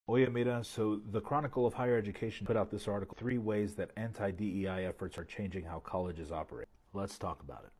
Oye, mira, so the Chronicle of Higher Education put out this article, 3 ways that anti-DEI efforts are changing how colleges operate. Let's talk about it.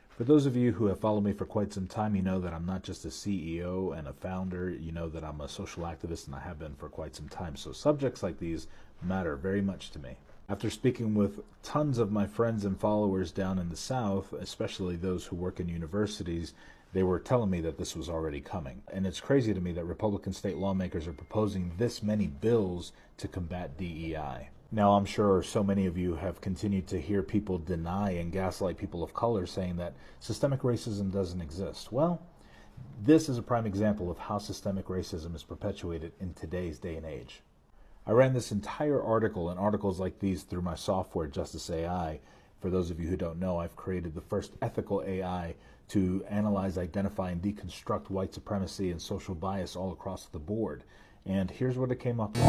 For those of you who have followed me for quite some time, you know that I'm not just a CEO and a founder. You know that I'm a social activist, and I have been for quite some time. So subjects like these matter very much to me. After speaking with tons of my friends and followers down in the South, especially those who work in universities, they were telling me that this was already coming. And it's crazy to me that Republican state lawmakers are proposing this many bills to combat DEI. Now, I'm sure so many of you have continued to hear people deny and gaslight people of color, saying that systemic racism doesn't exist. Well, this is a prime example of how systemic racism is perpetuated in today's day and age. I ran this entire article and articles like these through my software, Justice AI. For those of you who don't know, I've created the first ethical AI to analyze, identify, and deconstruct white supremacy and social bias all across the board. And here's what it came up with.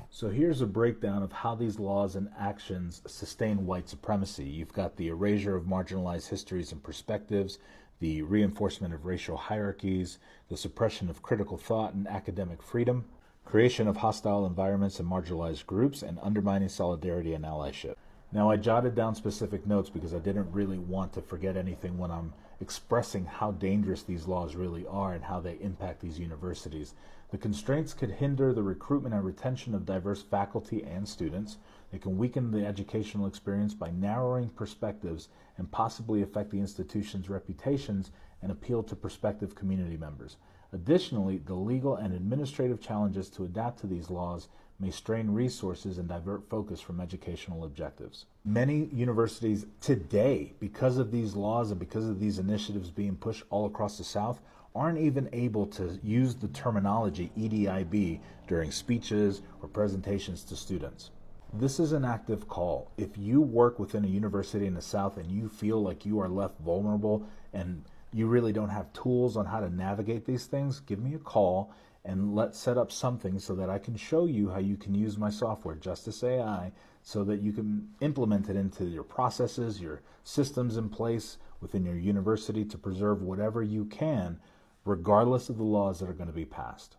So here's a breakdown of how these laws and actions sustain white supremacy. You've got the erasure of marginalized histories and perspectives, the reinforcement of racial hierarchies, the suppression of critical thought and academic freedom, creation of hostile environments and marginalized groups, and undermining solidarity and allyship. Now, I jotted down specific notes because I didn't really want to forget anything when I'm expressing how dangerous these laws really are and how they impact these universities. The constraints could hinder the recruitment and retention of diverse faculty and students. They can weaken the educational experience by narrowing perspectives and possibly affect the institution's reputations and appeal to prospective community members. Additionally, the legal and administrative challenges to adapt to these laws may strain resources and divert focus from educational objectives. Many universities today, because of these laws and because of these initiatives being pushed all across the South, aren't even able to use the terminology EDIB during speeches or presentations to students. This is an active call. If you work within a university in the South and you feel like you are left vulnerable and you really don't have tools on how to navigate these things, give me a call and let's set up something so that I can show you how you can use my software, Justice AI, so that you can implement it into your processes, your systems in place within your university to preserve whatever you can, regardless of the laws that are going to be passed.